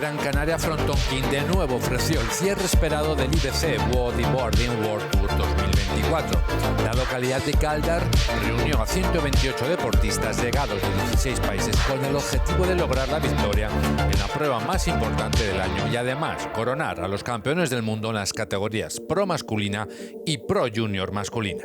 Gran Canaria Frontonking de nuevo ofreció el cierre esperado del IBC Bodyboarding World Tour 2024. La localidad de Caldar reunió a 128 deportistas llegados de 16 países con el objetivo de lograr la victoria en la prueba más importante del año y además coronar a los campeones del mundo en las categorías Pro masculina y Pro Junior masculina.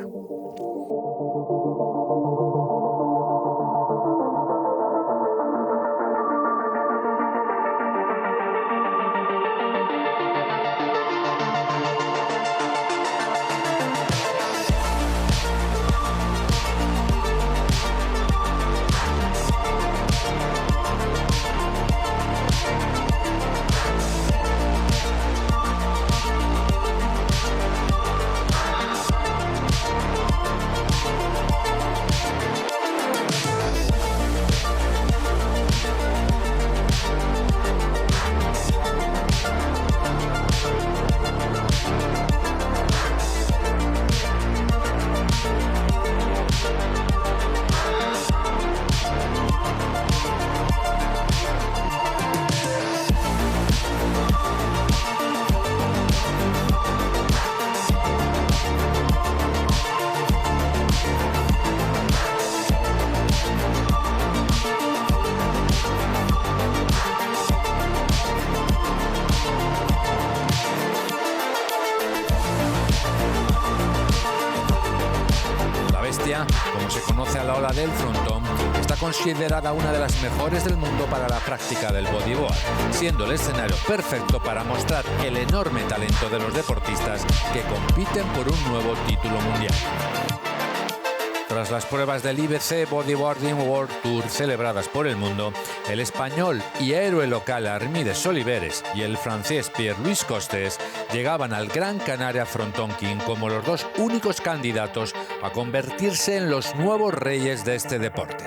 Como se conoce a la ola del frontón, está considerada una de las mejores del mundo para la práctica del bodyboard, siendo el escenario perfecto para mostrar el enorme talento de los deportistas que compiten por un nuevo título mundial. Tras las pruebas del IBC Bodyboarding World Tour celebradas por el mundo, el español y héroe local Armides Oliveres y el francés Pierre-Louis Costes llegaban al Gran Canaria Frontonking como los dos únicos candidatos a convertirse en los nuevos reyes de este deporte.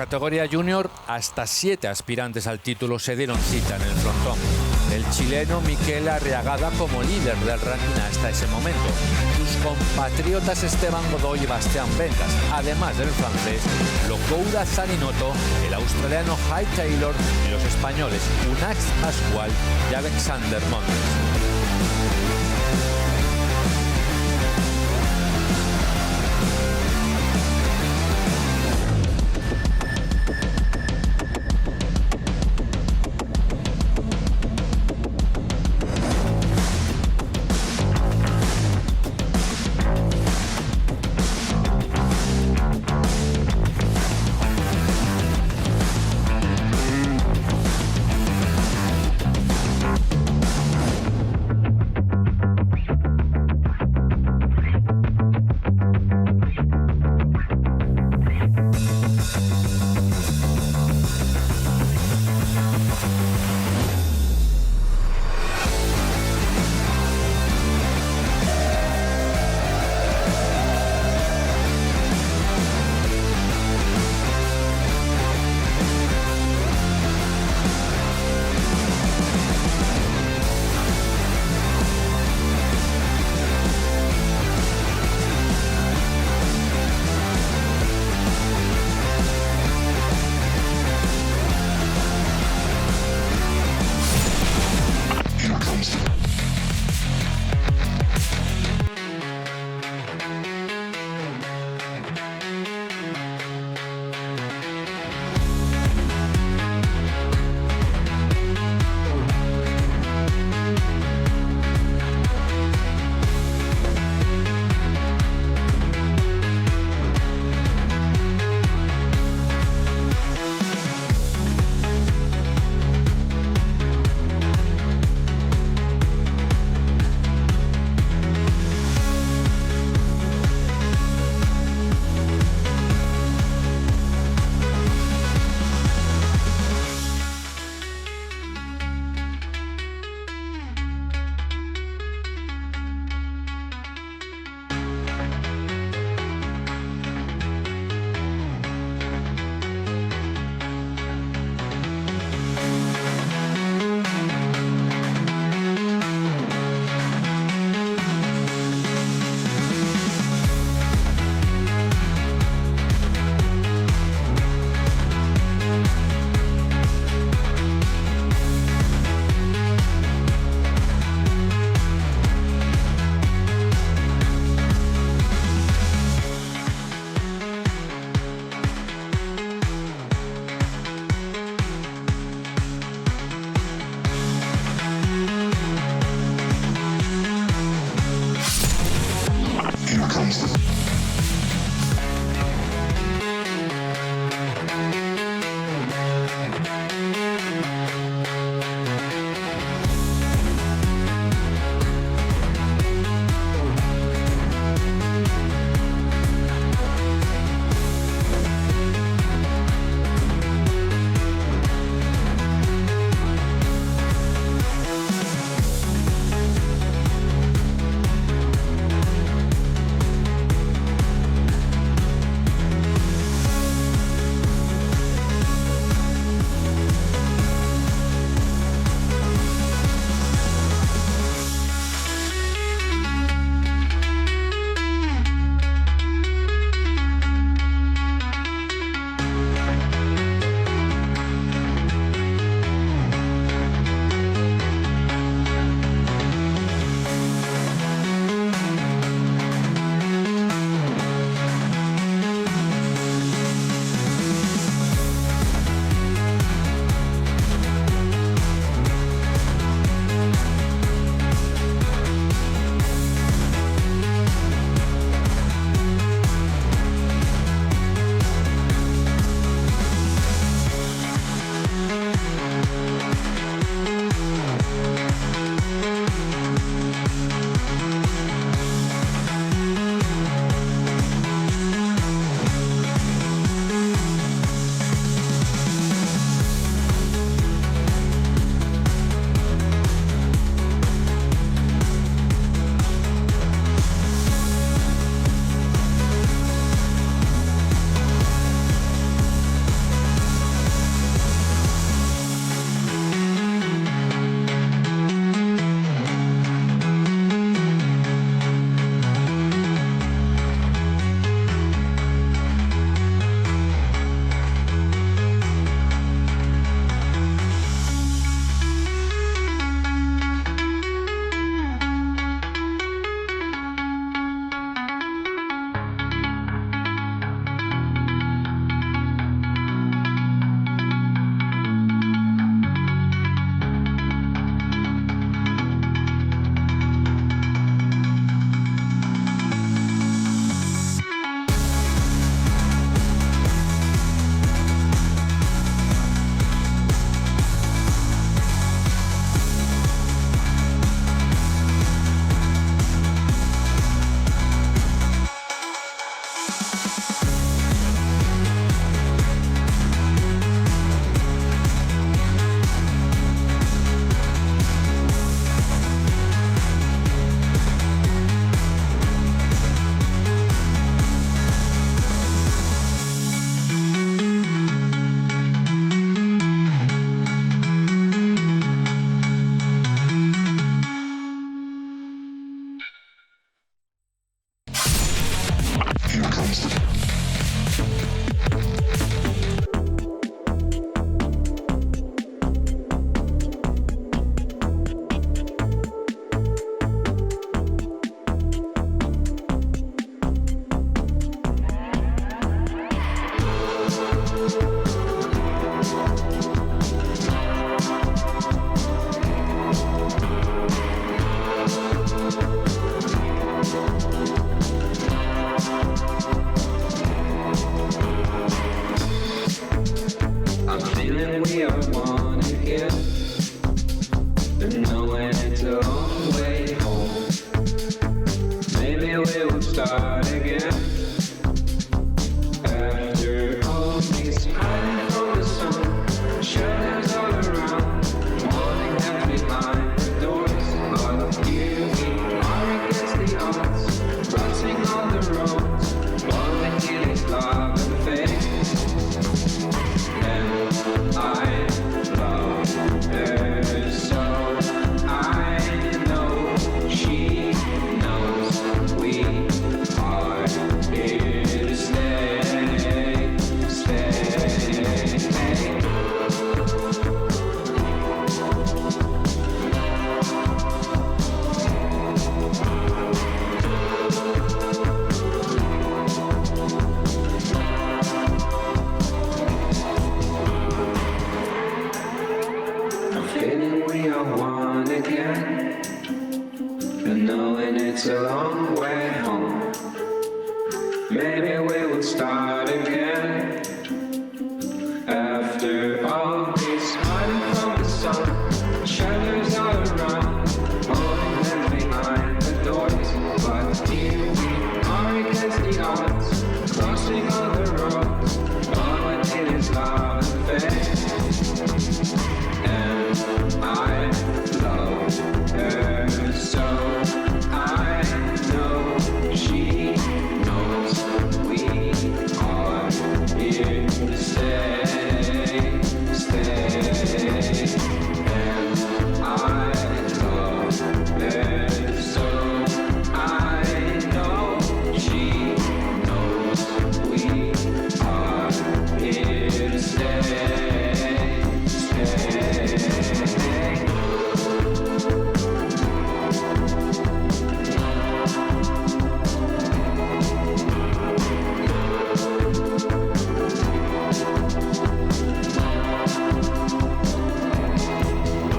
Categoría junior, hasta 7 aspirantes al título se dieron cita en el frontón. El chileno Miquel Arriagada como líder del ranking hasta ese momento. Sus compatriotas Esteban Godoy y Bastián Ventas, además del francés Locoura Zaninoto, el australiano High Taylor y los españoles Unax Pascual y Alexander Montes.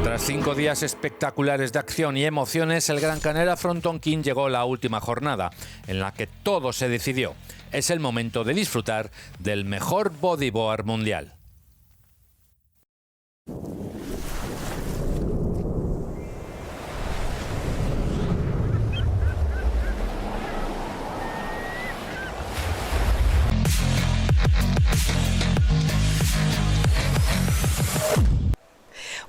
Tras 5 días espectaculares de acción y emociones, el Gran Canaria Frontonking llegó la última jornada, en la que todo se decidió. Es el momento de disfrutar del mejor bodyboard mundial.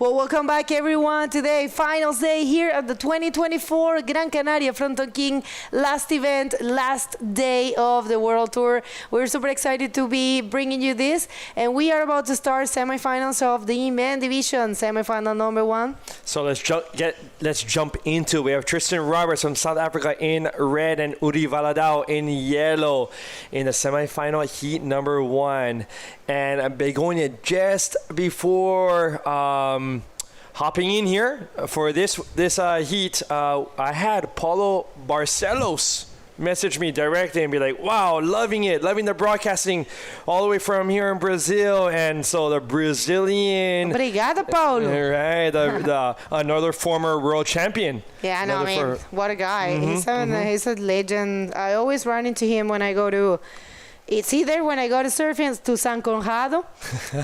Well, welcome back, everyone. Today, finals day here at the 2024 Gran Canaria Frontonking, last event, last day of the World Tour. We're super excited to be bringing you this, and we are about to start semifinals of the men division, semifinal number 1. So let's jump into. We have Tristan Roberts from South Africa in red and Uri Valadao in yellow in the semifinal heat number 1. And Begonia, just before hopping in here for this heat, I had Paulo Barcelos message me directly and be like, wow, loving it, loving the broadcasting all the way from here in Brazil. And so the Brazilian... Obrigada, Paulo. Right, the another former world champion. Yeah, no, I mean, what a guy. He's a legend. I always run into him when I go to... It's either when I go to surfing to San Conrado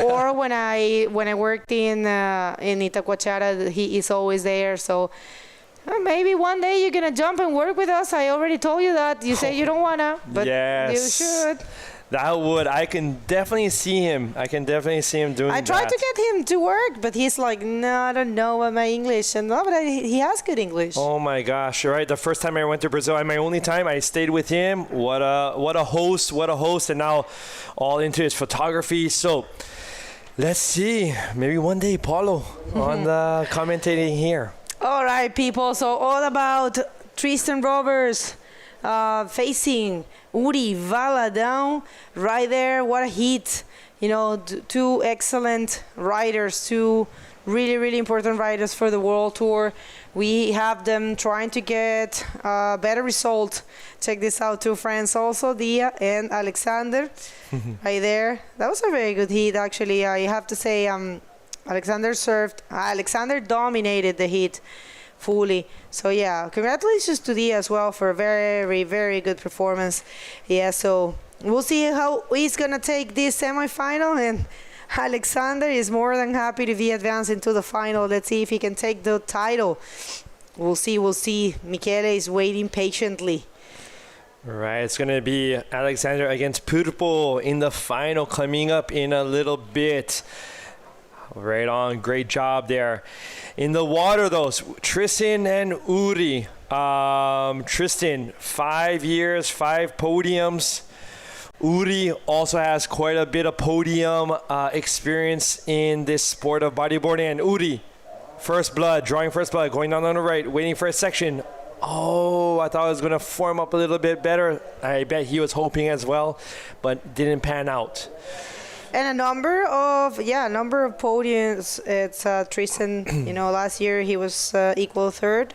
or when I worked in Itacoatiara, he is always there. So maybe one day you're going to jump and work with us. I already told you that. You say you don't want to, but you should. That would. I can definitely see him. doing that. I tried to get him to work, but he's like, no, I don't know about my English. And no, but he has good English. Oh my gosh! Right, the first time I went to Brazil, and my only time, I stayed with him. What a host! And now, all into his photography. So, let's see. Maybe one day, Paulo on the commentating here. All right, people. So all about Tristan Roberts. facing Uri Valadão right there. What a hit. You know, two excellent riders, two really, really important riders for the World Tour. We have them trying to get a better result. Check this out, two friends also, Dia and Alexander, right there. That was a very good heat, actually. I have to say, Alexander dominated the heat fully. So yeah, congratulations to Dia as well for a very, very good performance. Yeah, so we'll see how he's gonna take this semifinal, and Alexander is more than happy to be advanced into the final. Let's see if he can take the title. We'll see. Michele is waiting patiently. All right, it's going to be Alexander against Purpo in the final coming up in a little bit. Right on. Great job there. In the water, though, Tristan and Uri. Tristan, 5 years, 5 podiums. Uri also has quite a bit of podium experience in this sport of bodyboarding. And Uri, drawing first blood, going down on the right, waiting for a section. Oh, I thought it was going to form up a little bit better. I bet he was hoping as well, but didn't pan out. And a number of podiums. It's Tristan, last year he was equal third.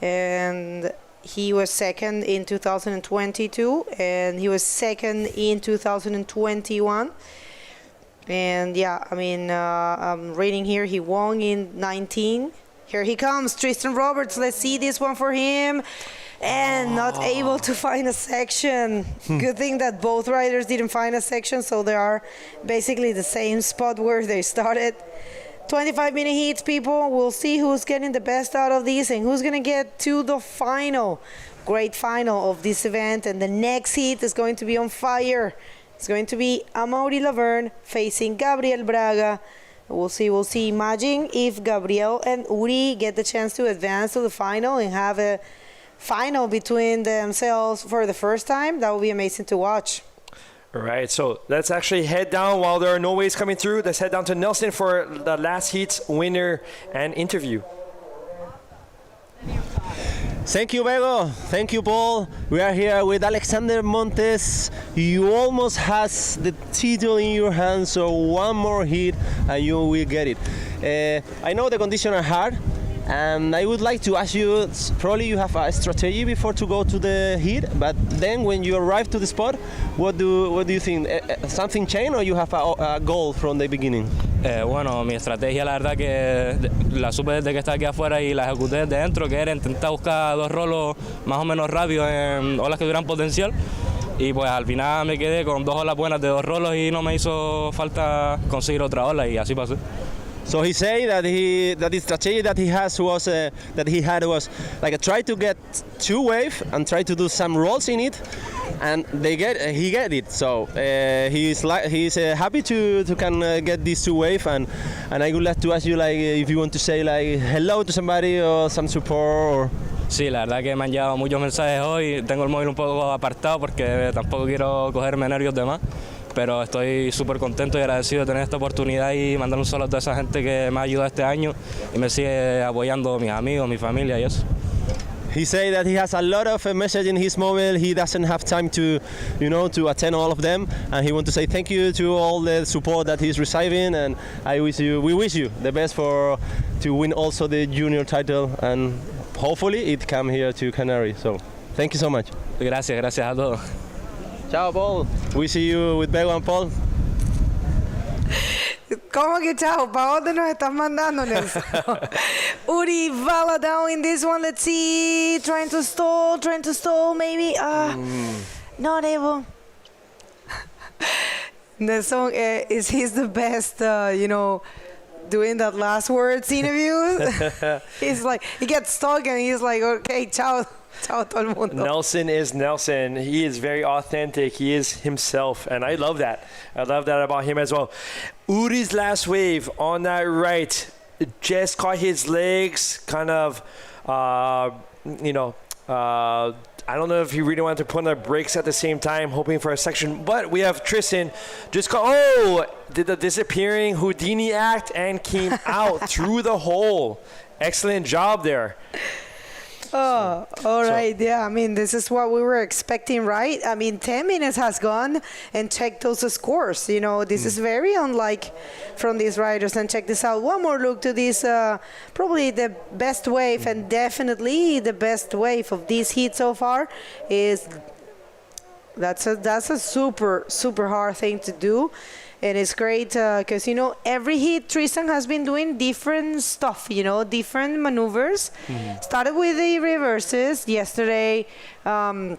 And he was second in 2022, and he was second in 2021. And I'm reading here, he won in 19. Here he comes, Tristan Roberts. Let's see this one for him. And not able to find a section. Good thing that both riders didn't find a section, so they are basically the same spot where they started. 25-minute heats, people. We'll see who's getting the best out of these and who's going to get to the final. Great final of this event. And the next heat is going to be on fire. It's going to be Amaury Laverne facing Gabriel Braga. We'll see. Imagine if Gabriel and Uri get the chance to advance to the final and have a final between themselves for the first time. That would be amazing to watch. All right, so let's actually head down while there are no waves coming through. Let's head down to Nelson for the last heat's winner and interview. Thank you, Bego. Thank you, Paul. We are here with Alexander Montes. You almost has the title in your hands, so one more hit and you will get it. I know the conditions are hard, and I would like to ask you, probably you have a strategy before to go to the heat, but then when you arrive to the spot, what do you think? Something changed, or you have a goal from the beginning? Bueno, mi estrategia la verdad que la supe desde que estaba aquí afuera y la ejecuté desde dentro, que era intentar buscar 2 rolos más o menos rápidos en olas que tuvieran potencial. Y pues al final me quedé con 2 olas buenas de 2 rolos y no me hizo falta conseguir otra ola y así pasó. So he said that the strategy that he had was like try to get 2 waves and try to do some rolls in it, and he get it. So he's happy to can get these 2 waves, and I would like to ask you if you want to say hello to somebody or some support. Or Sí, la verdad que me han llegado muchos mensajes hoy. Tengo el móvil un poco apartado porque tampoco quiero cogerme nervios de más. Pero estoy súper contento y agradecido de tener esta oportunidad y mandar un saludo a toda esa gente que me ha ayudado este año y me sigue apoyando, mis amigos, mi familia y eso. He said that he has a lot of messages in his mobile. He doesn't have time to attend all of them, and he wants to say thank you to all the support that he's receiving. And we wish you the best to win also the junior title, and hopefully it come here to Canary. So thank you so much. Gracias a todos. Ciao, Paul. We see you with Bego and Paul. ¿Cómo que chao? ¿Para dónde nos estás mandando, Nelson? Uri Valadão in this one. Let's see. Trying to stall, maybe. Not able. Nelson he's the best, doing that last words interview. He's like, he gets stuck and he's like, okay, ciao. Ciao todo el mundo. Nelson is Nelson. He is very authentic. He is himself, and I love that. I love that about him as well. Uri's last wave on that right just caught his legs kind of, I don't know if he really wanted to put on the brakes at the same time, hoping for a section. But we have Tristan just did the disappearing Houdini act and came out through the hole. Excellent job there. Oh, all right. Yeah, I mean, this is what we were expecting, right? I mean, 10 minutes has gone and checked those scores. You know, this is very unlike from these riders. And check this out. One more look to this, probably the best wave and definitely the best wave of this heat so far is that's a super, super hard thing to do. And it's great because, you know, every heat Tristan has been doing different stuff, you know, different maneuvers. Started with the reverses yesterday, and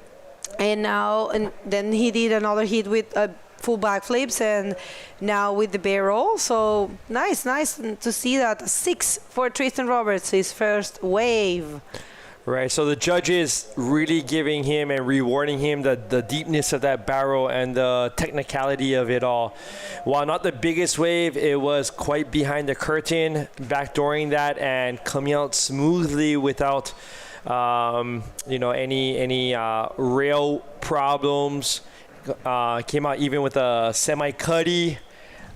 then he did another heat with full backflips, and now with the barrel. So nice to see that. 6 for Tristan Roberts, his first wave. Right, so the judges really giving him and rewarding him the deepness of that barrel and the technicality of it all. While not the biggest wave, it was quite behind the curtain, backdooring that and coming out smoothly without, any rail problems. Came out even with a semi-cuddy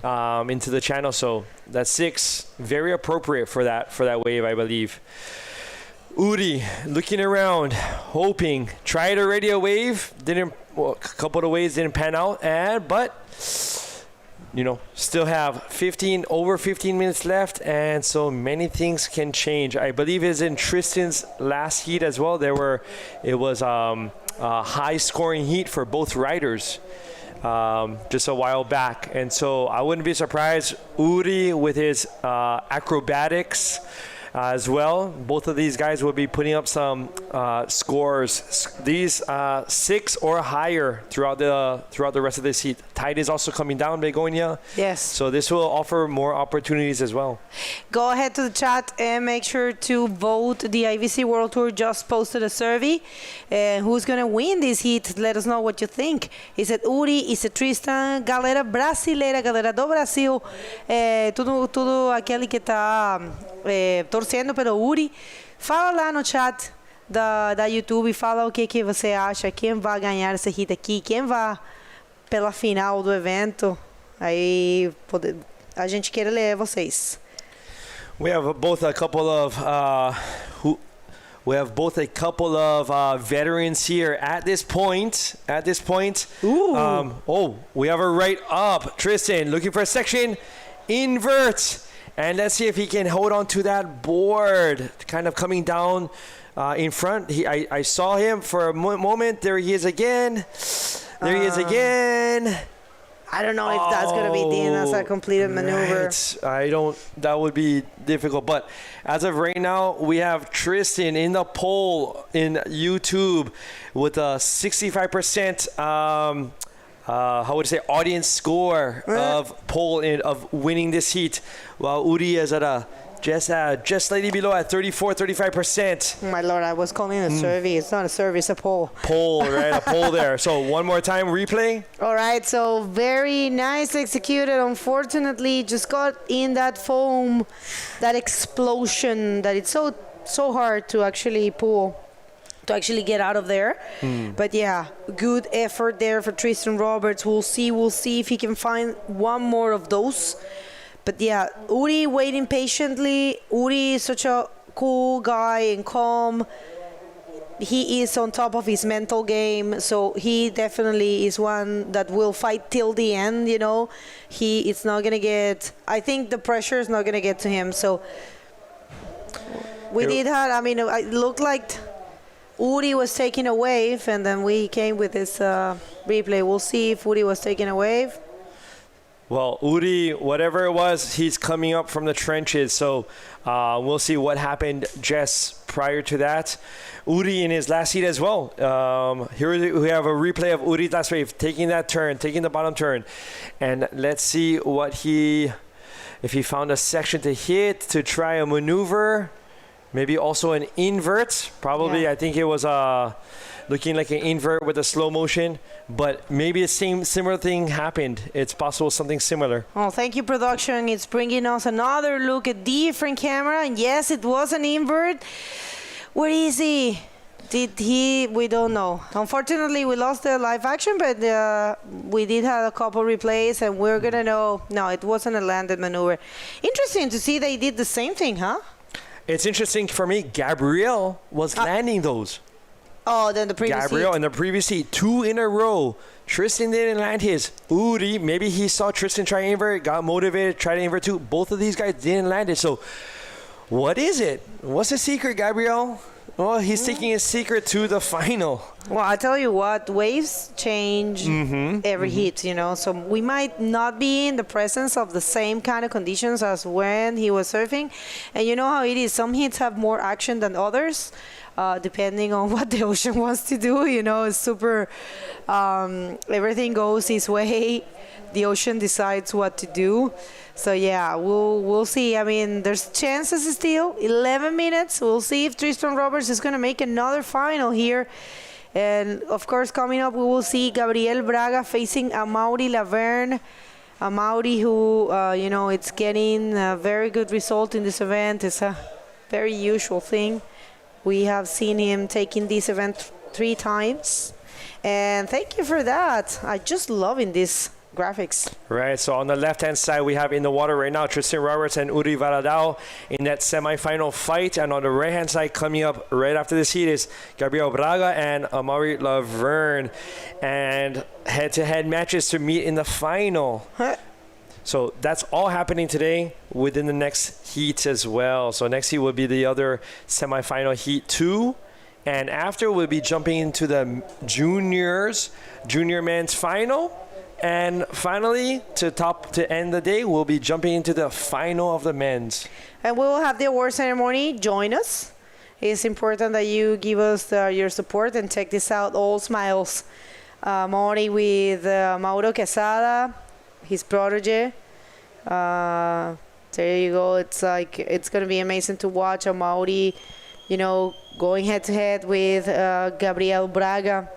into the channel. So that 6, very appropriate for that wave, I believe. Uri looking around, hoping, tried already a wave, a couple of waves didn't pan out, but still have over 15 minutes left, and so many things can change. I believe it's in Tristan's last heat as well. It was a high scoring heat for both riders just a while back, and so I wouldn't be surprised. Uri with his acrobatics as well. Both of these guys will be putting up some scores. These 6 or higher throughout the rest of this heat. Tide is also coming down, Begonia. Yes. So this will offer more opportunities as well. Go ahead to the chat and make sure to vote. The IVC World Tour just posted a survey. Who's going to win this heat? Let us know what you think. Is it Uri? Is it Tristan? Galera brasileira, galera do Brasil. Tudo aquele que está torcendo pelo Uri. Fala lá no chat da YouTube. Fala o que você acha. Quem vai ganhar esse hit aqui. Quem vai pela final do evento. Aí a gente quer ler vocês. We have both a couple of veterans here at this point. Ooh. We have a right up. Tristan looking for a section. Invert. And let's see if he can hold on to that board. Kind of coming down in front. I saw him for a moment. There he is again. I don't know if that's going to be deemed as a completed maneuver. Right. That would be difficult. But as of right now, we have Tristan in the poll in YouTube with a 65% audience score of of winning this heat, while Uri is at just slightly below at 35%. My lord, I was calling it a survey. It's not a survey, it's a poll. Right? A poll there. So one more time, replay. All right, so very nice executed. Unfortunately, just got in that foam, that explosion that it's so hard to actually pull, to actually get out of there. But yeah, good effort there for Tristan Roberts. We'll see if he can find one more of those. But yeah, Uri waiting patiently. Uri is such a cool guy and calm. He is on top of his mental game, so he definitely is one that will fight till the end. It's not gonna get. I think the pressure is not gonna get to him. So it looked like Uri was taking a wave, and then we came with this replay. We'll see if Uri was taking a wave. Well, Uri, whatever it was, he's coming up from the trenches. So we'll see what happened just prior to that. Uri in his last heat as well. Here we have a replay of Uri's last wave, taking the bottom turn. And let's see if he found a section to hit, to try a maneuver. Maybe also an invert. Probably, yeah. I think it was looking like an invert with a slow motion. But maybe a similar thing happened. It's possible something similar. Oh, thank you, production. It's bringing us another look at different camera. And yes, it was an invert. Where is he? We don't know. Unfortunately, we lost the live action, but we did have a couple replays, and we're going to know. No, it wasn't a landed maneuver. Interesting to see they did the same thing, huh? It's interesting for me. Gabriel was landing those. Oh, then the previous Gabriel heat. in the previous heat, 2 in a row. Tristan didn't land his. Uri, maybe he saw Tristan try to invert, got motivated, tried to invert too. Both of these guys didn't land it. So, what is it? What's the secret, Gabriel? Well, he's taking his secret to the final. Well, I tell you what, waves change every heat, you know. So we might not be in the presence of the same kind of conditions as when he was surfing. And you know how it is. Some heats have more action than others, depending on what the ocean wants to do. You know, it's super, everything goes his way. The ocean decides what to do. So yeah, we'll see. I mean, there's chances still. 11 minutes. We'll see if Tristan Roberts is going to make another final here. And of course, coming up, we will see Gabriel Braga facing Amaury Laverne. Amaury, who you know, it's getting a very good result in this event. It's a very usual thing. We have seen him taking this event 3 times, and thank you for that. I just loving this graphics. Right, so on the left-hand side, we have in the water right now Tristan Roberts and Uri Valadao in that semifinal fight. And on the right-hand side, coming up right after this heat is Gabriel Braga and Amaury Laverne. And head-to-head matches to meet in the final. So that's all happening today within the next heat as well. So next heat will be the other semifinal heat 2. And after, we'll be jumping into the junior men's final. And finally, to end the day, we'll be jumping into the final of the men's. And we will have the award ceremony. Join us. It's important that you give us your support and check this out. All smiles. Maury with Mauro Quesada, his protege. There you go. It's like, it's going to be amazing to watch Maury, you know, going head to head with Gabriel Braga.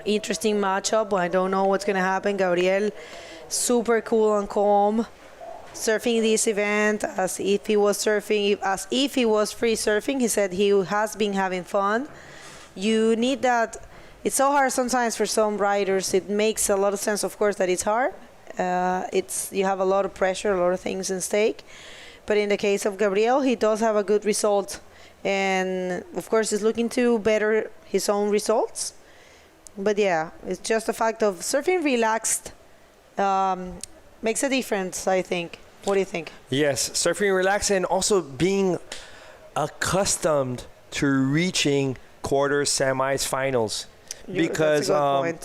Interesting matchup. I don't know what's going to happen. Gabriel, super cool and calm, surfing this event as if he was surfing, as if he was free surfing. He said he has been having fun. You need that. It's so hard sometimes for some riders. It makes a lot of sense, of course, that it's hard. You have a lot of pressure, a lot of things in stake. But in the case of Gabriel, he does have a good result. And, of course, he's looking to better his own results. But yeah, it's just the fact of surfing relaxed makes a difference, I think. What do you think? Yes, surfing relaxed and also being accustomed to reaching quarters, semis, finals. Because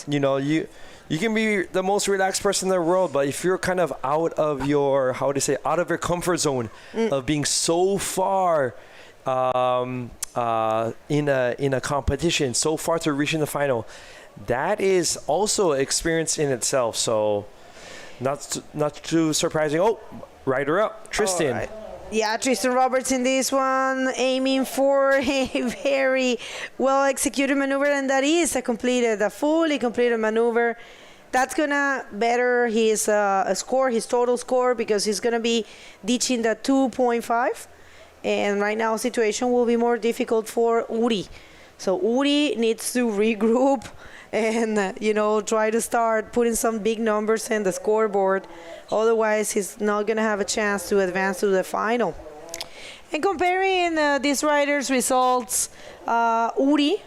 you know, you can be the most relaxed person in the world, but if you're kind of out of your out of your comfort zone of being so far in a competition, so far to reaching the final, that is also experience in itself. So not too surprising. Oh, rider up, Tristan. Right. Yeah, Tristan Roberts in this one, aiming for a very well executed maneuver, and that is a fully completed maneuver. That's gonna better his score, his total score, because he's gonna be ditching the 2.5. And right now, situation will be more difficult for Uri. So Uri needs to regroup and, you know, try to start putting some big numbers in the scoreboard. Otherwise, he's not going to have a chance to advance to the final. And comparing these riders' results, Uri,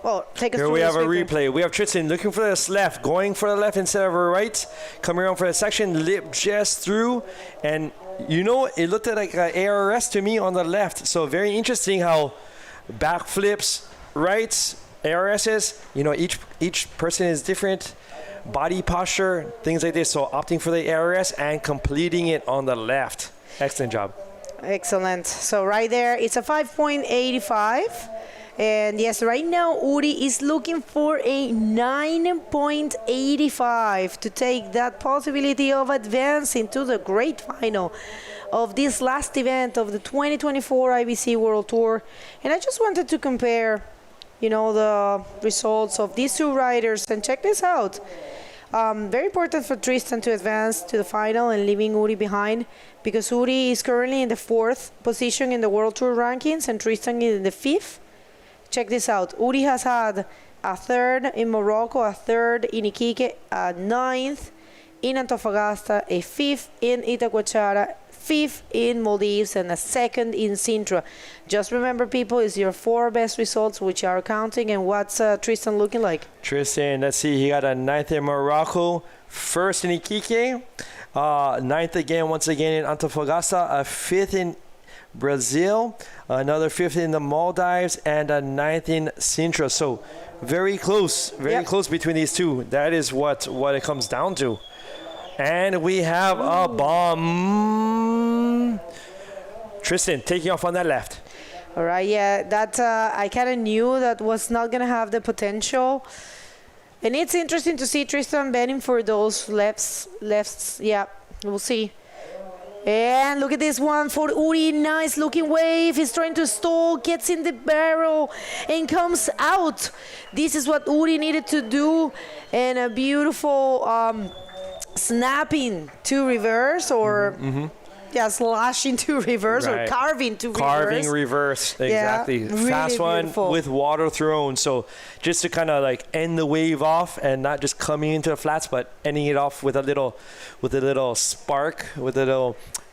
well, take us Here through we this have a quickly. replay. We have Tristan looking for this left, going for the left instead of a right, coming around for the section, lip just through, and you know, it looked like an ARS to me on the left. So very interesting how backflips, rights, ARSs, you know, each person is different, body posture, things like this. So opting for the ARS and completing it on the left. Excellent job. Excellent. So right there, it's a 5.85. And yes, right now, Uri is looking for a 9.85 to take that possibility of advancing to the great final of this last event of the 2024 IBC World Tour. And I just wanted to compare, you know, the results of these two riders. And check this out. Very important for Tristan to advance to the final and leaving Uri behind, because Uri is currently in the 4th position in the World Tour rankings and Tristan is in the 5th. Check this out. Uri has had a 3rd in Morocco, a 3rd in Iquique, a 9th in Antofagasta, a 5th in Itacoachara, 5th in Maldives and a 2nd in Sintra. Just remember, people, it's your 4 best results which are counting. And what's Tristan looking like? Tristan, let's see, he got a 9th in Morocco, 1st in Iquique, 9th again, once again in Antofagasta, a 5th in Brazil, another 5th in the Maldives, and a 9th in Sintra. So very close between these two. That is what it comes down to. And we have a bomb. Tristan taking off on that left. All right, yeah, that I kind of knew that was not going to have the potential. And it's interesting to see Tristan betting for those lefts. Yeah, we'll see. And look at this one for Uri. Nice looking wave. He's trying to stall, gets in the barrel, and comes out. This is what Uri needed to do. And a beautiful snapping to reverse, or slashing to reverse, or carving to reverse. Carving reverse, exactly. Yeah, really fast one beautiful. with water thrown. So just to kind of like end the wave off and not just coming into the flats, but ending it off with a little spark,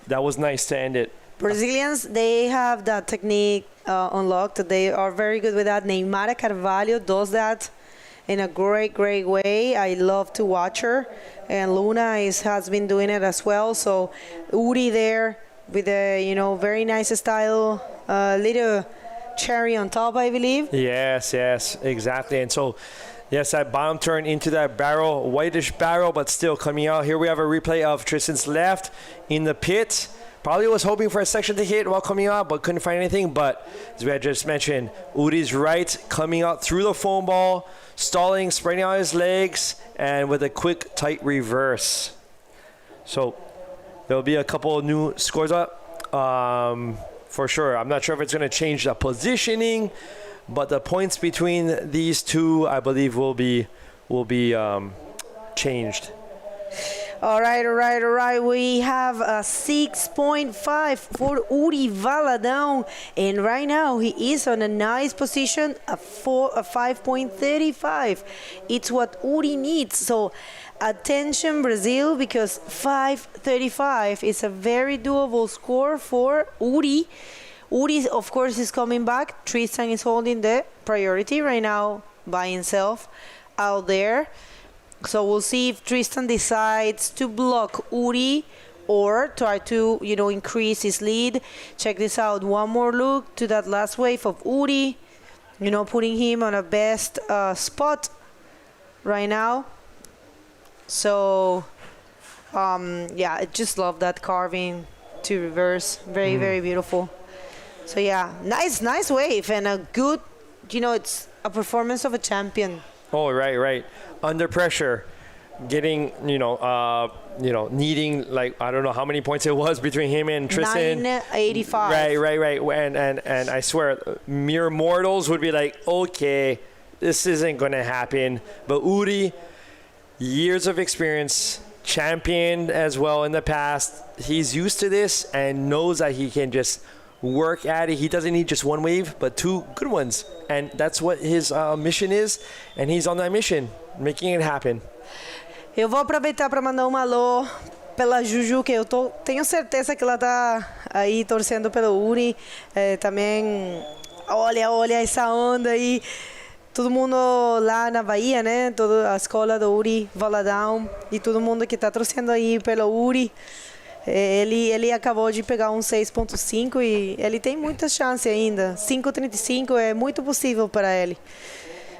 that was nice to end it. Brazilians, they have that technique unlocked. They are very good with that. Neymar Carvalho does that in a great way. I love to watch her, and Luna has been doing it as well. So Uri there with a very nice style, little cherry on top, I believe. Yes, exactly. And so yes, that bottom turn into that barrel, whitish barrel, but still coming out. Here we have a replay of Tristan's left in the pit. Probably was hoping for a section to hit while coming out, but couldn't find anything. But as we had just mentioned, Uri's right coming out through the foam ball, stalling, spreading out his legs, and with a quick, tight reverse. So there'll be a couple of new scores up for sure. I'm not sure if it's going to change the positioning, but the points between these two, I believe, will be changed. All right. We have a 6.5 for Uri Valadão. And right now he is on a nice position, a 5.35. It's what Uri needs. So attention, Brazil, because 5.35 is a very doable score for Uri. Uri, of course, is coming back. Tristan is holding the priority right now by himself out there. So we'll see if Tristan decides to block Uri or try to, increase his lead. Check this out. One more look to that last wave of Uri, putting him on a best spot right now. So, I just love that carving to reverse. Very, very beautiful. So, yeah, nice wave and a good, it's a performance of a champion. Oh, right. Under pressure, getting, needing, like, I don't know how many points it was between him and Tristan. 985. Right. And I swear, mere mortals would be like, okay, this isn't going to happen. But Uri, years of experience, champion as well in the past. He's used to this and knows that he can just work at it. He doesn't need just one wave, but 2 good ones. And that's what his mission is. And he's on that mission, making it happen. Eu vou aproveitar para mandar um alô pela Juju, que tenho certeza que ela tá aí torcendo pelo Uri. Também, olha essa onda aí. Todo mundo lá na Bahia, né? Toda a escola do Uri Valadão e todo mundo que tá torcendo aí pelo Uri. Ele acabou de pegar um 6.5 e ele tem muita chance ainda. 5.35 é muito possível para ele.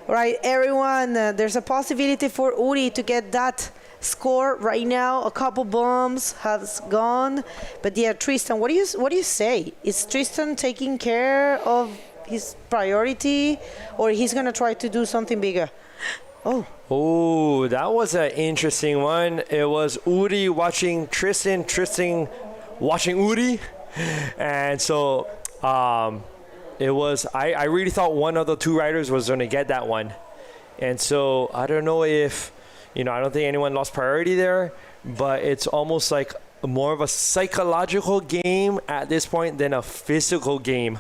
Right, everyone, there's a possibility for Uri to get that score right now. A couple bombs has gone, but yeah, Tristan, what do you say? Is Tristan taking care of his priority, or he's gonna try to do something bigger? Oh, that was an interesting one. It was Uri watching Tristan watching Uri, and so it was. I really thought one of the 2 riders was going to get that one, and so I don't know if I don't think anyone lost priority there, but it's almost like more of a psychological game at this point than a physical game.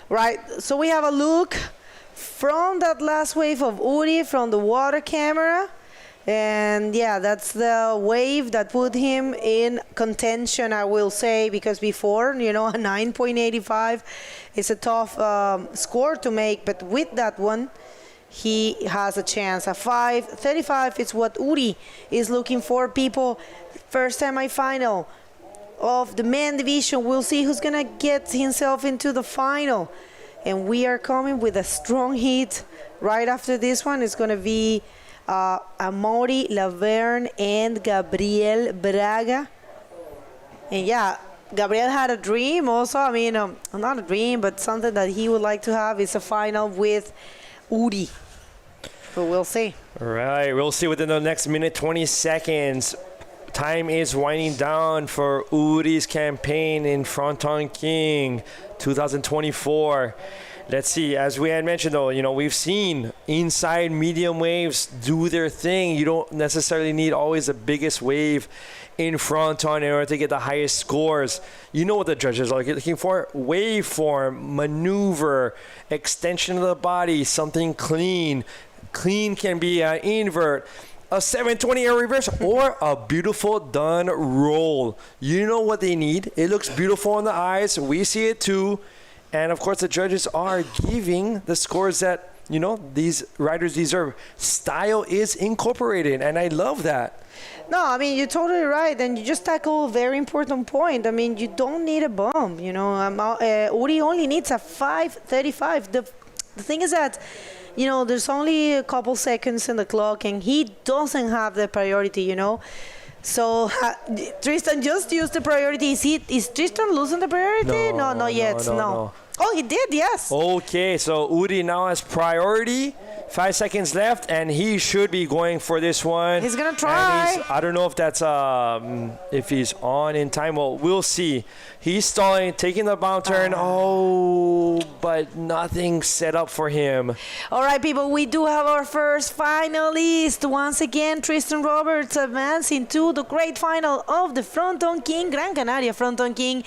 Right. So we have a look from that last wave of Uri from the water camera. And yeah, that's the wave that put him in contention, I will say, because before, a 9.85 is a tough score to make, but with that one, he has a chance. A 5.35 is what Uri is looking for. People, first semifinal of the men division. We'll see who's going to get himself into the final. And we are coming with a strong hit right after this one. It's going to be Amaury Laverne and Gabriel Braga. And yeah, Gabriel had a dream also. I mean, not a dream, but something that he would like to have is a final with Uri. But we'll see. All right, we'll see within the next minute, 20 seconds. Time is winding down for Uri's campaign in Frontonking 2024. Let's see, as we had mentioned though, we've seen inside medium waves do their thing. You don't necessarily need always the biggest wave in Fronton in order to get the highest scores. You know what the judges are looking for: waveform, maneuver, extension of the body, something clean. Clean can be an invert, a 720 air reverse, or a beautiful done roll. You know what they need. It looks beautiful in the eyes. We see it too. And of course, the judges are giving the scores that, these riders deserve. Style is incorporated, and I love that. No, I mean, you're totally right. And you just tackle a very important point. I mean, you don't need a bomb. Uri only needs a 5.35. The thing is that, there's only a couple seconds in the clock, and he doesn't have the priority, So Tristan just used the priority. Is Tristan losing the priority? No, not yet. No. Oh, he did, yes. Okay, so Uri now has priority. 5 seconds left, and he should be going for this one. He's going to try. I don't know if that's if he's on in time. Well, we'll see. He's stalling, taking the bound turn. Oh, but nothing set up for him. All right, people, we do have our first finalist. Once again, Tristan Roberts advancing to the great final of the Frontonking, Gran Canaria Frontonking.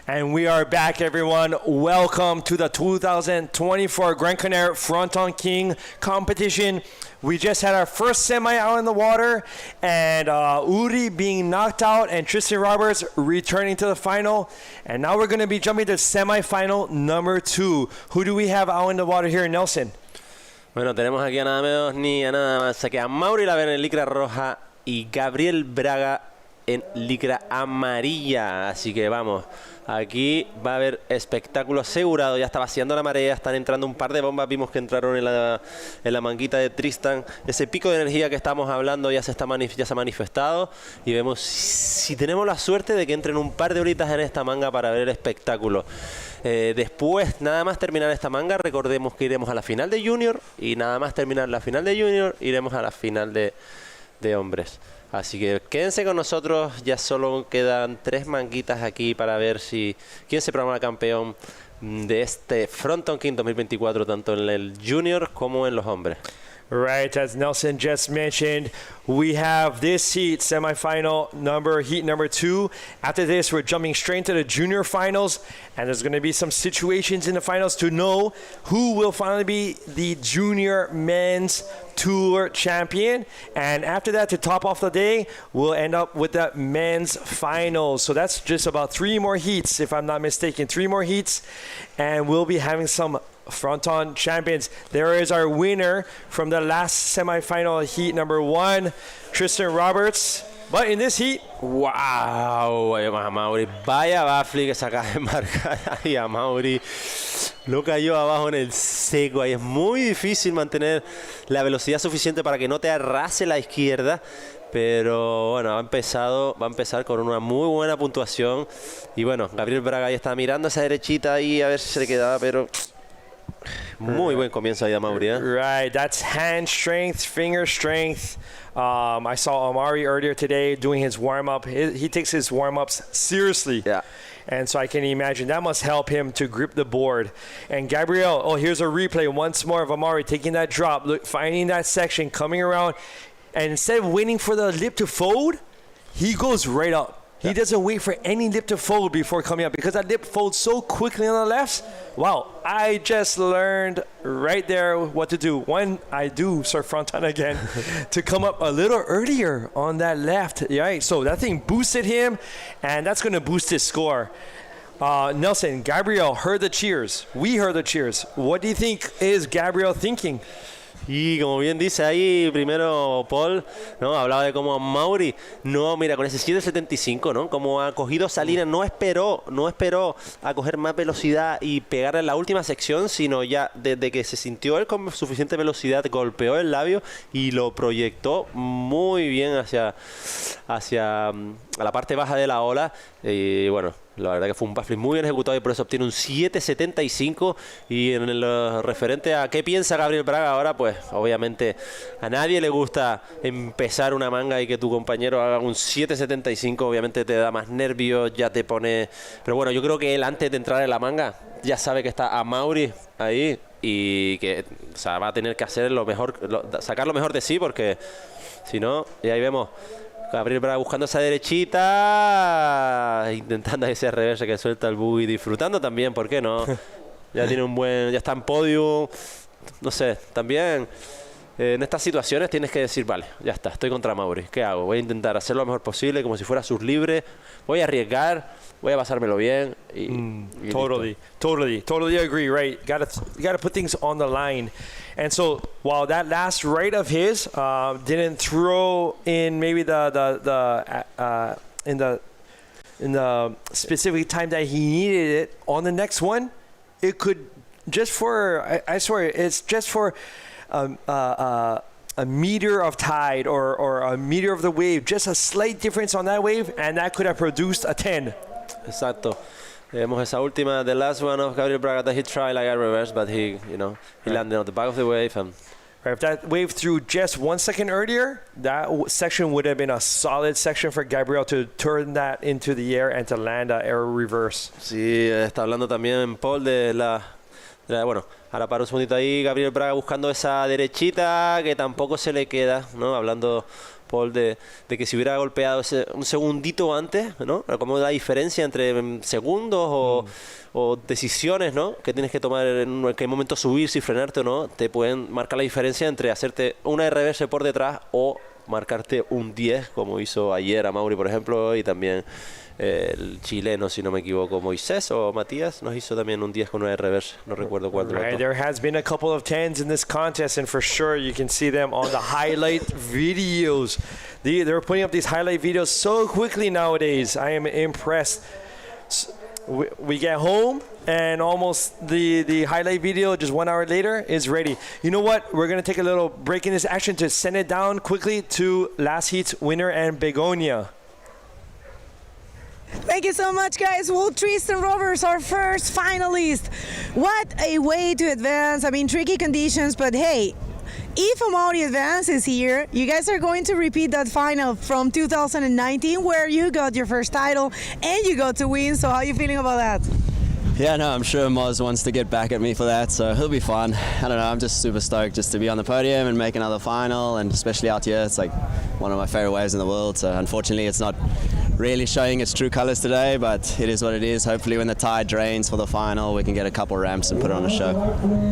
And we are back, everyone. Welcome to the 2024 Gran Canaria Frontonking competition. We just had our first semi out in the water, and Uri being knocked out and Tristan Roberts returning to the final. And now we're going to be jumping to semi-final number 2. Who do we have out in the water here, Nelson? Bueno, tenemos aquí a nada menos ni a nada más que a Amaury Laverne en licra roja y Gabriel Braga en licra amarilla. Así que vamos. Aquí va a haber espectáculo asegurado. Ya está vaciando la marea, están entrando un par de bombas. Vimos que entraron en la manguita de Tristan. Ese pico de energía que estamos hablando ya se ha manifestado. Y vemos si tenemos la suerte de que entren un par de horitas en esta manga para ver el espectáculo. Después, nada más terminar esta manga, recordemos que iremos a la final de Junior. Y nada más terminar la final de Junior, iremos a la final de hombres. Así que quédense con nosotros, ya solo quedan 3 manguitas aquí para ver quién se proclama campeón de este Frontonking 2024, tanto en el Junior como en los hombres. Right, as Nelson just mentioned, we have this heat semifinal heat number 2. After this, we're jumping straight into the junior finals, and there's going to be some situations in the finals to know who will finally be the junior men's tour champion. And after that, to top off the day, we'll end up with the men's finals. So that's just about 3 more heats, if I'm not mistaken, 3 more heats, and we'll be having some Fronton champions. There is our winner from the last semifinal heat number 1, Tristan Roberts. But in this heat, wow, Amaury, vaya baffle que se acaba de marcar ahí. Amaury lo cayó abajo en el seco. Ahí es muy difícil mantener la velocidad suficiente para que no te arrase la izquierda. Pero bueno, va a empezar con una muy buena puntuación. Y bueno, Gabriel Braga ahí está mirando esa derechita ahí a ver si se le quedaba, pero muy buen comienzo ahí de Amaury, ¿eh? Right, that's hand strength, finger strength. I saw Amaury earlier today doing his warm-up. He takes his warm-ups seriously. Yeah. And so I can imagine that must help him to grip the board. And Gabriel, here's a replay once more of Amaury taking that drop, finding that section, coming around. And instead of waiting for the lip to fold, he goes right up. He doesn't wait for any lip to fold before coming up because that lip folds so quickly on the left. Wow, I just learned right there what to do. When I do surf fronton again, to come up a little earlier on that left. Right, so that thing boosted him, and that's going to boost his score. Nelson, Gabriel heard the cheers. We heard the cheers. What do you think is Gabriel thinking? Y como bien dice ahí primero Paul, ¿no? Hablaba de cómo Mauri, no, mira, con ese 7.75, ¿no? Como ha cogido Salinas, no esperó a coger más velocidad y pegarle en la última sección, sino ya desde que se sintió él con suficiente velocidad, golpeó el labio y lo proyectó muy bien hacia a la parte baja de la ola. Y bueno, la verdad que fue un backflip muy bien ejecutado y por eso obtiene un 7.75. Y en lo referente a qué piensa Gabriel Braga ahora, pues obviamente a nadie le gusta empezar una manga y que tu compañero haga un 7.75. Obviamente te da más nervios, ya te pone... Pero bueno, yo creo que él antes de entrar en la manga ya sabe que está a Mauri ahí y que, o sea, va a tener que hacer lo mejor, sacar lo mejor de sí, porque si no, y ahí vemos Gabriel Braga buscando esa derechita, intentando ese reverse que suelta el buggy, disfrutando también, ¿por qué no? Ya tiene ya está en podium, no sé, también en estas situaciones tienes que decir, vale, ya está, estoy contra Mauri, ¿qué hago? Voy a intentar hacer lo mejor posible, como si fuera sur libre, voy a arriesgar, voy a pasármelo bien. Totally agree, right? Gotta put things on the line. And so while that last right of his didn't throw in maybe in the specific time that he needed it, on the next one, it could just for I swear it's just for a meter of tide or a meter of the wave, just a slight difference on that wave, and that could have produced a 10. Exacto. Vemos esa última, the last one of Gabriel Braga that he tried like a reverse, but he landed on the back of the wave. And right, if that wave threw just 1 second earlier, that section would have been a solid section for Gabriel to turn that into the air and to land an air reverse. Sí, está hablando también Paul de bueno, ahora para un segundito ahí, Gabriel Braga buscando esa derechita que tampoco se le queda, ¿no? Hablando Paul de que si hubiera golpeado un segundito antes, ¿no? Como la diferencia entre segundos o decisiones, ¿no? Que tienes que tomar en qué momento subir, si frenarte o no, te pueden marcar la diferencia entre hacerte una reverse por detrás o marcarte un 10, como hizo ayer a Mauri, por ejemplo, y también el chileno, si no me equivoco, Moisés o Matías, nos hizo también un 10 con una reverse, no recuerdo cuál. Right, there has been a couple of 10s in this contest, and for sure you can see them on the highlight videos. They're putting up these highlight videos so quickly nowadays. I am impressed. We get home and almost the highlight video just 1 hour later is ready. You know what? We're going to take a little break in this action to send it down quickly to last heat's winner and Begonia. Thank you so much, guys. Well, Tristan Roberts, our first finalist. What a way to advance. I mean, tricky conditions, but hey, if Amaury advances here, you guys are going to repeat that final from 2019 where you got your first title and you got to win. So how are you feeling about that? Yeah, no, I'm sure Moz wants to get back at me for that, so he'll be fun. I don't know, I'm just super stoked just to be on the podium and make another final, and especially out here, it's like one of my favorite waves in the world. So unfortunately, it's not really showing its true colors today, but it is what it is. Hopefully when the tide drains for the final, we can get a couple ramps and put on a show.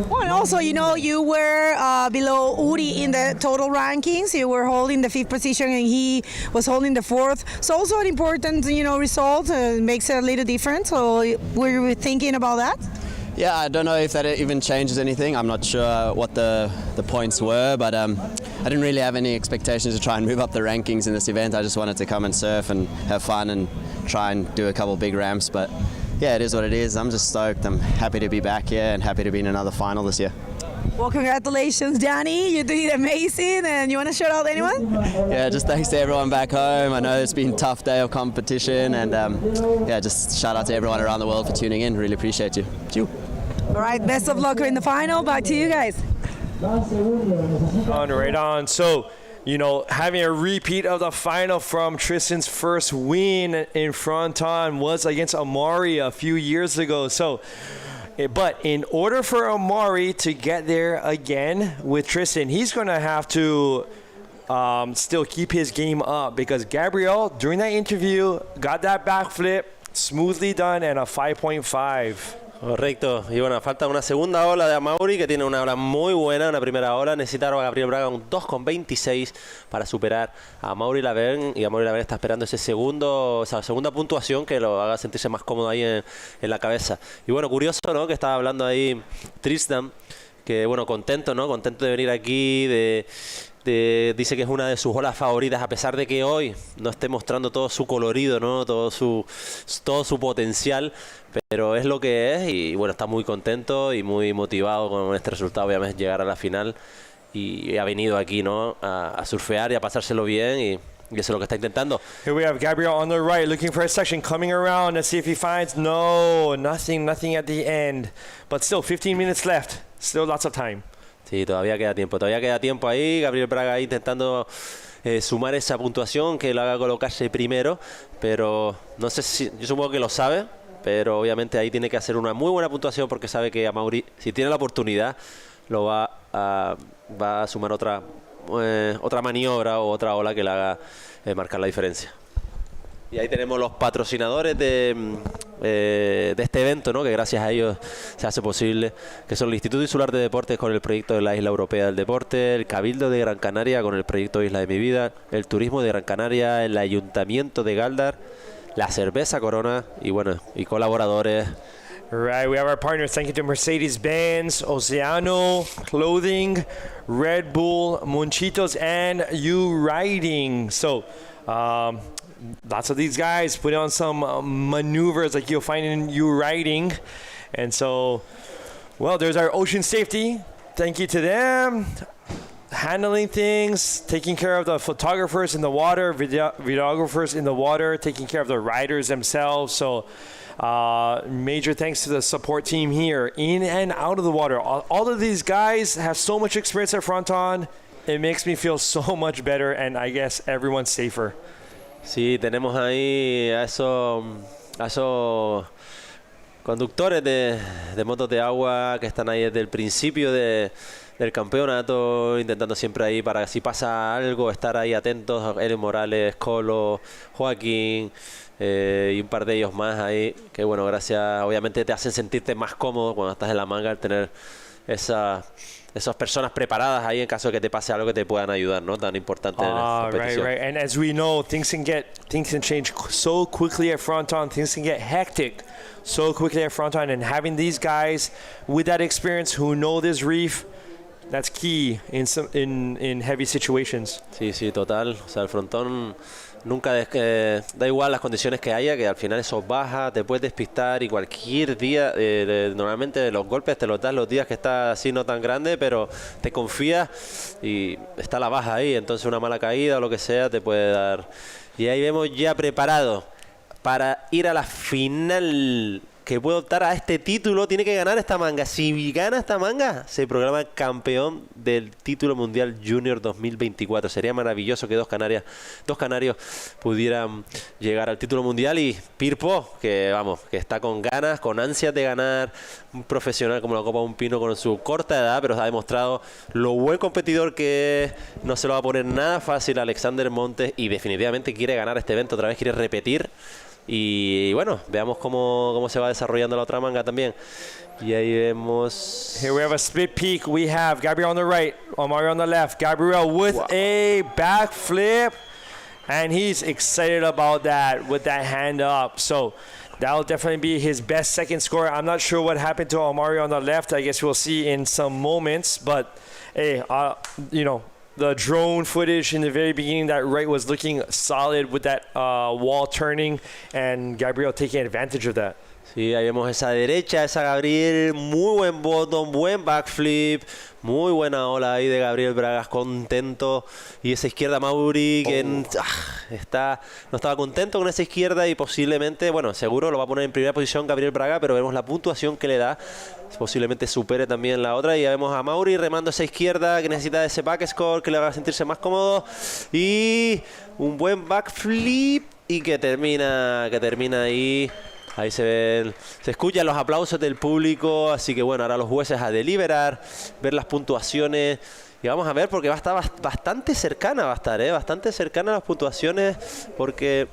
Well, and also, you know, you were below Uri in the total rankings. You were holding the 5th position and he was holding the 4th. So also an important, you know, result. Makes it a little different. So were you thinking about that? Yeah, I don't know if that even changes anything. I'm not sure what the points were, but I didn't really have any expectations to try and move up the rankings in this event. I just wanted to come and surf and have fun and try and do a couple big ramps. But yeah, it is what it is. I'm just stoked. I'm happy to be back here and happy to be in another final this year. Well, congratulations, Danny. You did amazing. And you want to shout out anyone? Yeah, just thanks to everyone back home. I know it's been a tough day of competition. And yeah, just shout out to everyone around the world for tuning in. Really appreciate you. Chew. All right, best of luck in the final. Back to you guys. Right on. So, you know, having a repeat of the final from Tristan's first win in Fronton was against Amaury a few years ago. So, but in order for Amaury to get there again with Tristan, he's going to have to still keep his game up, because Gabriel, during that interview, got that backflip, smoothly done, and a 5.5. Correcto. Y bueno, falta una segunda ola de Amaury, que tiene una ola muy buena, una primera ola. Necesitaron a Gabriel Braga un 2,26 para superar a Amaury Laverne. Y Amaury Laverne está esperando esa segunda puntuación que lo haga sentirse más cómodo ahí en la cabeza. Y bueno, curioso, ¿no?, que estaba hablando ahí Tristan, que bueno, contento, ¿no? Contento de venir aquí, dice que es una de sus olas favoritas, a pesar de que hoy no esté mostrando todo su colorido, ¿no?, todo su potencial, pero es lo que es. Y bueno, está muy contento y muy motivado con este resultado, obviamente, llegar a la final, y ha venido aquí, ¿no?, a surfear y a pasárselo bien, y eso es lo que está intentando. Here we have Gabriel on the right, looking for a section, coming around. Let's see if he finds. No, nothing at the end. But still, 15 minutes left. Still lots of time. Sí, todavía queda tiempo ahí. Gabriel Braga ahí intentando sumar esa puntuación que lo haga colocarse primero, pero no sé si, yo supongo que lo sabe, pero obviamente ahí tiene que hacer una muy buena puntuación, porque sabe que Amaury, si tiene la oportunidad, lo va a sumar otra maniobra o otra ola que le haga marcar la diferencia. Y ahí tenemos los patrocinadores de este evento, ¿no?, que gracias a ellos se hace posible, que son el Instituto Insular de Deportes con el proyecto de la Isla Europea del Deporte, el Cabildo de Gran Canaria con el proyecto Isla de mi Vida, el Turismo de Gran Canaria, el Ayuntamiento de Galdar, la Cerveza Corona y bueno, y colaboradores. Right, we have our partners. Thank you to Mercedes-Benz, Oceano Clothing, Red Bull, Monchitos, and You Riding. So, lots of these guys put on some maneuvers like you'll find in You Riding. And so, well, there's our ocean safety. Thank you to them. Handling things, taking care of the photographers in the water, videographers in the water, taking care of the riders themselves. So, major thanks to the support team here, in and out of the water. All of these guys have so much experience at Fronton. It makes me feel so much better, and I guess everyone's safer. Sí, tenemos ahí a esos conductores de motos de agua que están ahí desde el principio del campeonato, intentando siempre ahí, para si pasa algo, estar ahí atentos. Eren Morales, Colo, Joaquín y un par de ellos más ahí, que bueno, gracias, obviamente te hacen sentirte más cómodo cuando estás en la manga, al tener esas personas preparadas ahí en caso de que te pase algo que te puedan ayudar, ¿no? Tan importante en la competición. Right. And as we know, things can change so quickly at Fronton. Things can get hectic so quickly at Fronton. And having these guys with that experience who know this reef, that's key in heavy situations. Sí, total. O sea, el Frontón nunca da igual las condiciones que haya, que al final eso baja, te puedes despistar, y cualquier día, normalmente los golpes te los das los días que está así no tan grande, pero te confías y está la baja ahí, entonces una mala caída o lo que sea te puede dar. Y ahí vemos ya preparado para ir a la final, que puede optar a este título, tiene que ganar esta manga. Si gana esta manga, se programa campeón del título mundial Junior 2024. Sería maravilloso que dos canarios pudieran llegar al título mundial. Y Pirpo, que está con ganas, con ansias de ganar, un profesional como la Copa de un Pino con su corta edad, pero ha demostrado lo buen competidor que es. No se lo va a poner nada fácil a Alexander Montes, y definitivamente quiere ganar este evento otra vez, quiere repetir. Y bueno, veamos cómo se va desarrollando la otra manga también. Y ahí vemos. Here we have a split peak. We have Gabriel on the right, Omari on the left. Gabriel with a backflip, and he's excited about that with that hand up. So that'll definitely be his best second score. I'm not sure what happened to Omari on the left. I guess we'll see in some moments. But hey, the drone footage in the very beginning, that right was looking solid with that wall turning, and Gabriel taking advantage of that. Sí, ahí vemos esa derecha, esa Gabriel, muy buen bottom, buen backflip, muy buena ola ahí de Gabriel Bragas, contento. Y esa izquierda Amaury, que no estaba contento con esa izquierda, y posiblemente, seguro lo va a poner en primera posición Gabriel Braga, pero vemos la puntuación que le da, posiblemente supere también la otra. Y ya vemos a Amaury remando esa izquierda, que necesita ese back score que le haga sentirse más cómodo, y un buen backflip, y que termina ahí Ahí se escuchan los aplausos del público, así que bueno, ahora los jueces a deliberar, ver las puntuaciones y vamos a ver porque va a estar bastante cercana, bastante cercana las puntuaciones porque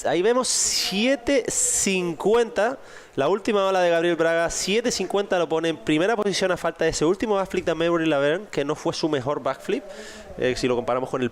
ahí vemos 7.50, la última ola de Gabriel Braga, 7.50 lo pone en primera posición a falta de ese último backflip de Maury Laverne, que no fue su mejor backflip, si lo comparamos con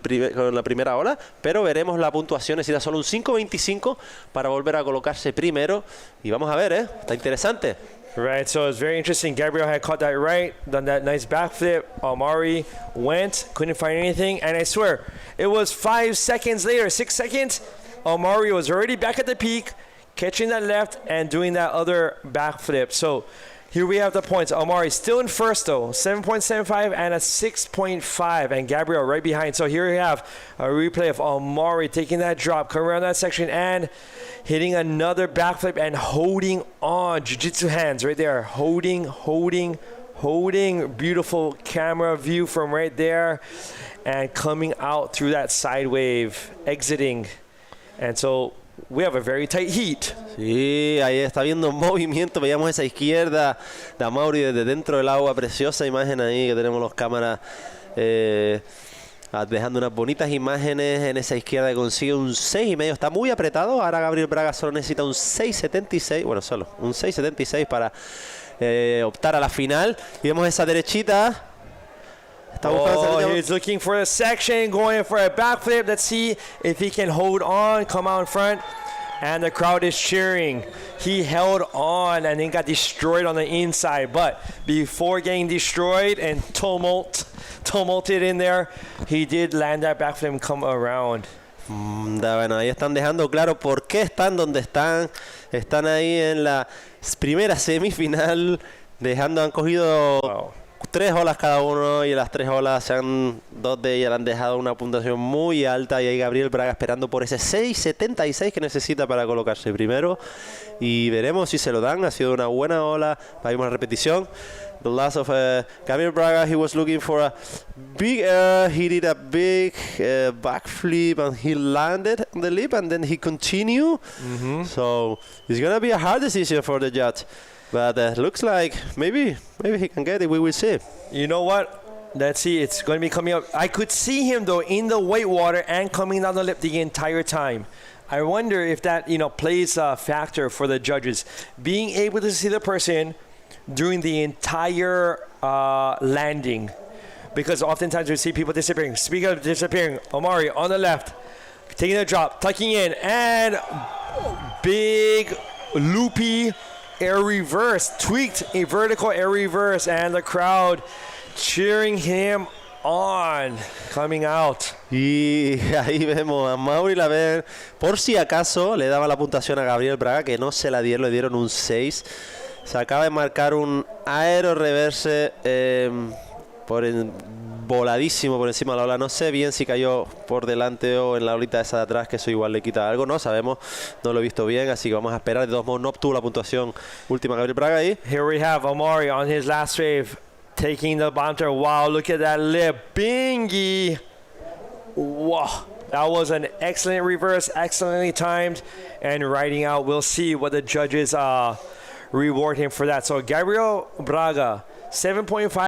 la primera ola, pero veremos la puntuación, necesita solo un 5.25 para volver a colocarse primero, y vamos a ver, está interesante. Right, so it's very interesting. Gabriel had caught that right, done that nice backflip. Omari went, couldn't find anything, and I swear, it was 5 seconds later, 6 seconds, Omari was already back at the peak, catching that left and doing that other backflip. So here we have the points. Omari still in first though, 7.75 and a 6.5, and Gabriel right behind. So here we have a replay of Omari taking that drop, coming around that section and hitting another backflip and holding on. Jiu-jitsu hands right there, holding. Beautiful camera view from right there and coming out through that side wave, exiting. And so we have a very tight heat. Sí, ahí está viendo movimiento, veíamos esa izquierda de Amaury desde dentro del agua, preciosa imagen ahí que tenemos los cámaras dejando unas bonitas imágenes en esa izquierda que consigue un 6.5, está muy apretado, ahora Gabriel Braga solo necesita un 6.76, bueno solo un 6.76 para optar a la final y vemos esa derechita. He's looking for a section, going for a backflip. Let's see if he can hold on, come out in front. And the crowd is cheering. He held on and then got destroyed on the inside. But before getting destroyed and tumulted in there, he did land that backflip and come around. Bueno, ahí están dejando claro por qué están donde están. Están ahí en la primera semifinal. Han cogido 3 olas cada uno y las 3 olas dos de ellas han dejado una puntuación muy alta y ahí Gabriel Braga esperando por ese 6.76 que necesita para colocarse primero y veremos si se lo dan. Ha sido una buena ola, vamos a la repetición. The last of Gabriel Braga, he was looking for a big air, he did a big backflip and he landed on the lip and then he continued. So it's gonna be a hard decision for the judge. But looks like maybe he can get it. We will see. You know what? Let's see. It's going to be coming up. I could see him, though, in the white water and coming down the lip the entire time. I wonder if that, plays a factor for the judges. Being able to see the person during the entire landing. Because oftentimes we see people disappearing. Speaking of disappearing, Omari on the left, taking a drop, tucking in, and big loopy air reverse, tweaked a vertical air reverse, and the crowd cheering him on, coming out. Y ahí vemos a Maury Laverne, por si acaso le daba la puntuación a Gabriel Braga, que no se la dieron, le dieron un 6. Se acaba de marcar un aero reverse voladísimo por encima de la ola. No sé bien si cayó por delante o en la olita esa de atrás, que eso igual le quita algo, no sabemos, no lo he visto bien, así que vamos a esperar. De todos modos no obtuvo la puntuación última Gabriel Braga ahí. Here we have Omari on his last wave, taking the bouncer. Wow, look at that lip, bingy. Wow, that was an excellent reverse, excellently timed, and riding out. We'll see what the judges reward him for that. So Gabriel Braga, 7.5